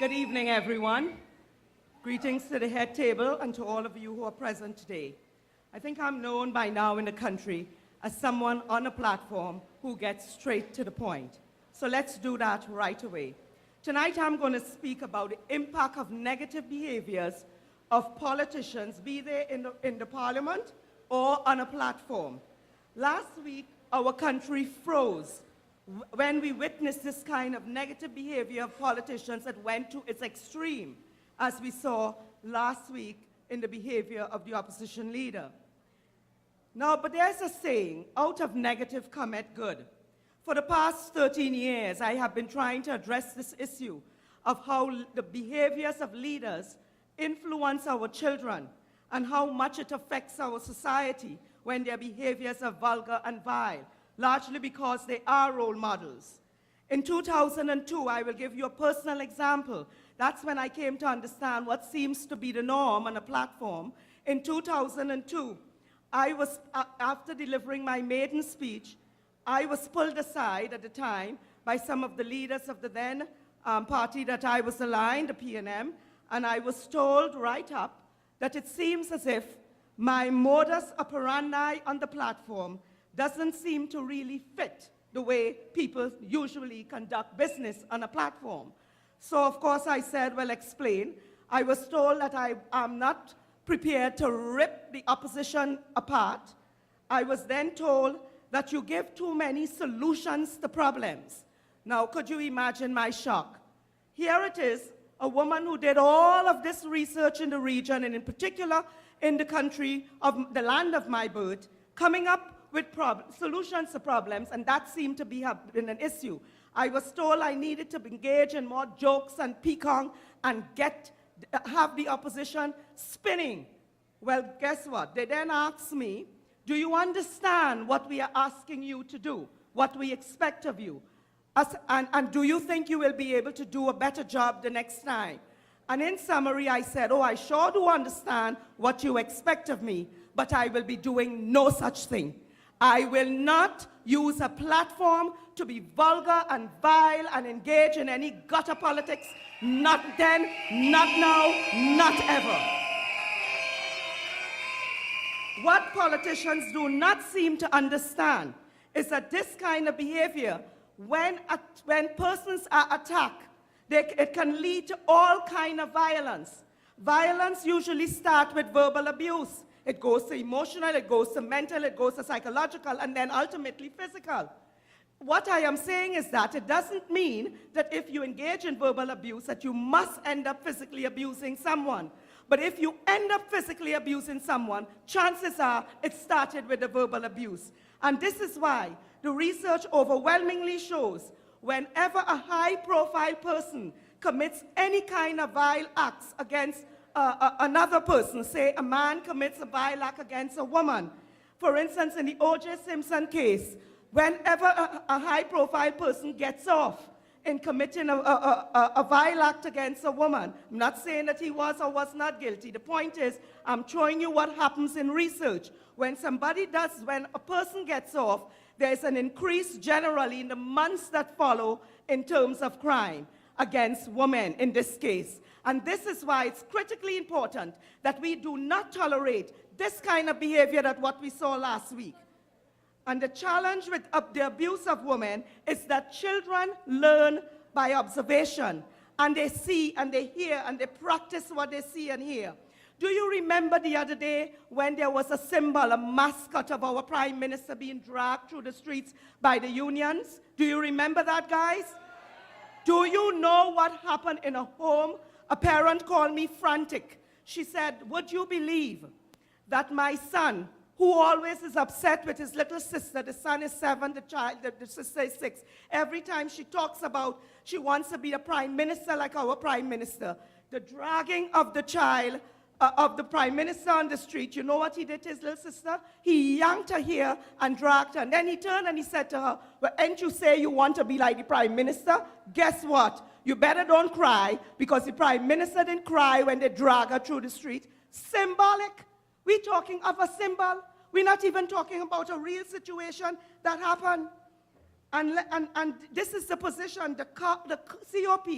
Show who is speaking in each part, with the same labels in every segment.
Speaker 1: Good evening, everyone. Greetings to the head table and to all of you who are present today. I think I'm known by now in the country as someone on a platform who gets straight to the point. So let's do that right away. Tonight I'm going to speak about the impact of negative behaviors of politicians, be they in the parliament or on a platform. Last week, our country froze when we witnessed this kind of negative behavior of politicians that went to its extreme, as we saw last week in the behavior of the opposition leader. Now, but there's a saying, out of negative cometh good. For the past 13 years, I have been trying to address this issue of how the behaviors of leaders influence our children and how much it affects our society when their behaviors are vulgar and vile, largely because they are role models. In 2002, I will give you a personal example. That's when I came to understand what seems to be the norm on a platform. In 2002, after delivering my maiden speech, I was pulled aside at the time by some of the leaders of the then party that I was aligned, the PNM, and I was told right up that it seems as if my modus operandi on the platform doesn't seem to really fit the way people usually conduct business on a platform. So, of course, I said, well, explain. I was told that I am not prepared to rip the opposition apart. I was then told that you give too many solutions to problems. Now, could you imagine my shock? Here it is, a woman who did all of this research in the region, and in particular in the country of the land of my birth, coming up with solutions to problems, and that seemed to be an issue. I was told I needed to engage in more jokes and picong and have the opposition spinning. Well, guess what? They then asked me, do you understand what we are asking you to do, what we expect of you? And do you think you will be able to do a better job the next time? And in summary, I said, oh, I sure do understand what you expect of me, but I will be doing no such thing. I will not use a platform to be vulgar and vile and engage in any gutter politics. Not then, not now, not ever. What politicians do not seem to understand is that this kind of behavior, when persons are attacked, it can lead to all kinds of violence. Violence usually starts with verbal abuse. It goes to emotional, it goes to mental, it goes to psychological, and then ultimately physical. What I am saying is that it doesn't mean that if you engage in verbal abuse that you must end up physically abusing someone. But if you end up physically abusing someone, chances are it started with the verbal abuse. And this is why the research overwhelmingly shows whenever a high-profile person commits any kind of vile acts against another person, say a man commits a vile act against a woman. For instance, in the O.J. Simpson case, whenever a high-profile person gets off in committing a vile act against a woman, I'm not saying that he was or was not guilty. The point is, I'm showing you what happens in research. When a person gets off, there's an increase generally in the months that follow in terms of crime against women in this case. And this is why it's critically important that we do not tolerate this kind of behavior that what we saw last week. And the challenge with the abuse of women is that children learn by observation, and they see and they hear and they practice what they see and hear. Do you remember the other day when there was a symbol, a mascot of our Prime Minister being dragged through the streets by the unions? Do you remember that, guys? Do you know what happened in a home? A parent called me frantic. She said, would you believe that my son, who always is upset with his little sister, the son is 7, the sister is 6, every time she talks about she wants to be a prime minister like our prime minister, the dragging of the child of the prime minister on the street, you know what he did to his little sister? He yanked her here and dragged her. And then he turned and he said to her, well, ain't you say you want to be like the prime minister? Guess what? You better don't cry, because the prime minister didn't cry when they drag her through the street. Symbolic. We're talking of a symbol. We're not even talking about a real situation that happened. And this is the position. The COP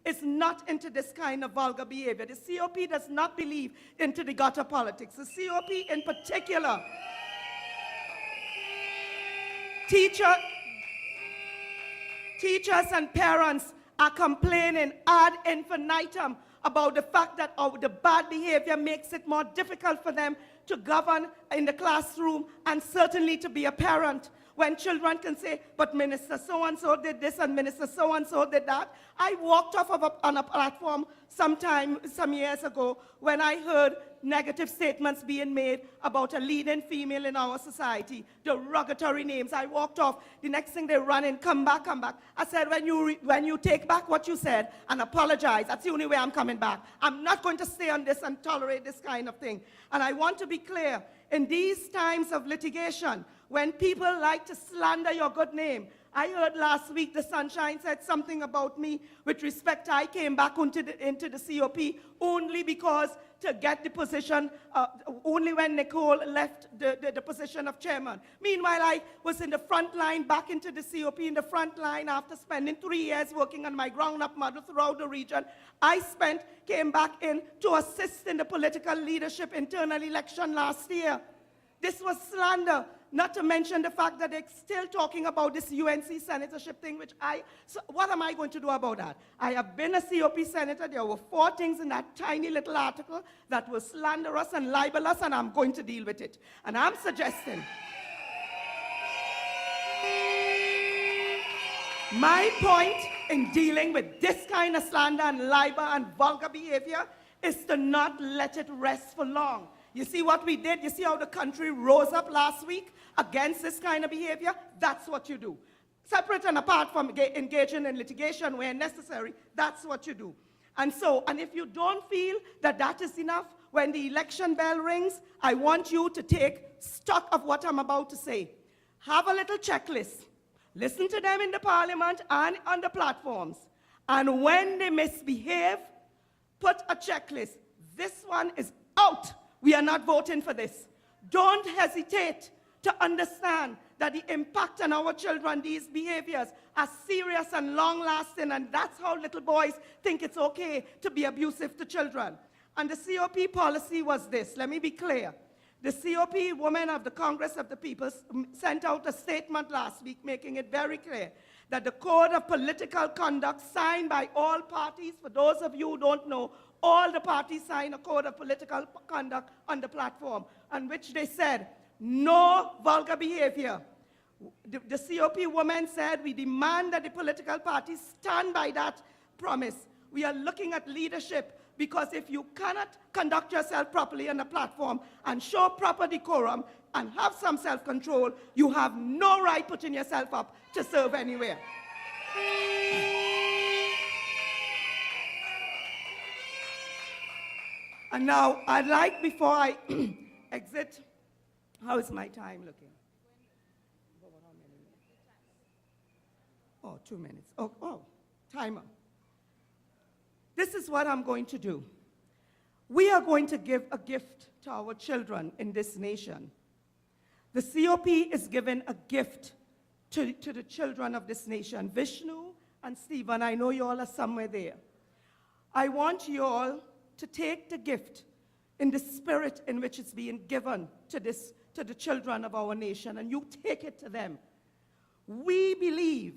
Speaker 1: is not into this kind of vulgar behavior. The COP does not believe into the gutter politics. The COP in particular, teachers and parents are complaining ad infinitum about the fact that the bad behavior makes it more difficult for them to govern in the classroom and certainly to be a parent. When children can say, but Minister so-and-so did this and Minister so-and-so did that. I walked off of on a platform some years ago when I heard negative statements being made about a leading female in our society, derogatory names. I walked off. The next thing they run in, come back. I said, when you take back what you said and apologize, that's the only way I'm coming back. I'm not going to stay on this and tolerate this kind of thing. And I want to be clear, in these times of litigation, when people like to slander your good name. I heard last week the Sunshine said something about me with respect. I came back into the COP only because to get the position, only when McNicholls left the position of chairman. Meanwhile, I was in the front line, back into the COP in the front line after spending 3 years working on my ground-up model throughout the region. Came back in to assist in the political leadership internal election last year. This was slander. Not to mention the fact that they're still talking about this UNC senatorship thing, so what am I going to do about that? I have been a COP senator. There were 4 things in that tiny little article that were slanderous and libelous, and I'm going to deal with it. And I'm suggesting, my point in dealing with this kind of slander and libel and vulgar behavior is to not let it rest for long. You see what we did? You see how the country rose up last week against this kind of behavior? That's what you do. Separate and apart from engaging in litigation where necessary, that's what you do. And if you don't feel that that is enough, when the election bell rings, I want you to take stock of what I'm about to say. Have a little checklist. Listen to them in the parliament and on the platforms. And when they misbehave, put a checklist. This one is out. We are not voting for this. Don't hesitate to understand that the impact on our children, these behaviors, are serious and long-lasting, and that's how little boys think it's okay to be abusive to children. And the COP policy was this. Let me be clear. The COP women of the Congress of the People sent out a statement last week making it very clear that the Code of Political Conduct signed by all parties, for those of you who don't know, all the parties signed a Code of Political Conduct on the platform, on which they said, no vulgar behavior. The COP women said, we demand that the political parties stand by that promise. We are looking at leadership, because if you cannot conduct yourself properly on a platform and show proper decorum and have some self-control, you have no right putting yourself up to serve anywhere. And now, I'd like, before I exit, how is my time looking? Oh, 2 minutes. Oh, timer. This is what I'm going to do. We are going to give a gift to our children in this nation. The COP is giving a gift to the children of this nation. Vishnu and Stephen, I know you all are somewhere there. I want you all to take the gift in the spirit in which it's being given to the children of our nation, and you take it to them. We believe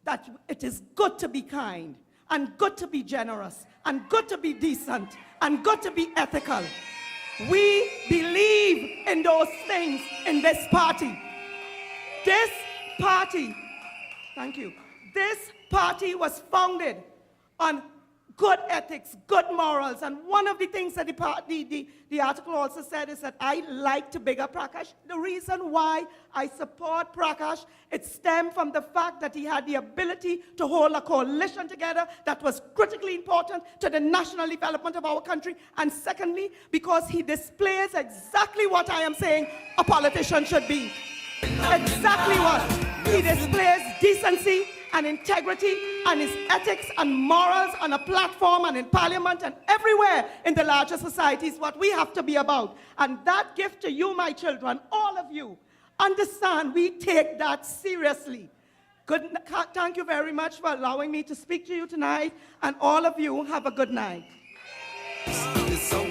Speaker 1: that it is good to be kind, and good to be generous, and good to be decent, and good to be ethical. We believe in those things in this party. This party, thank you, this party was founded on good ethics, good morals, and one of the things that the article also said is that I like to bigger Prakash. The reason why I support Prakash, it stemmed from the fact that he had the ability to hold a coalition together that was critically important to the national development of our country, and secondly, because he displays exactly what I am saying a politician should be. Exactly what. He displays decency and integrity and his ethics and morals on a platform and in parliament and everywhere in the larger society is what we have to be about. And that gift to you, my children, all of you, understand we take that seriously. Thank you very much for allowing me to speak to you tonight, and all of you have a good night.
Speaker 2: It's so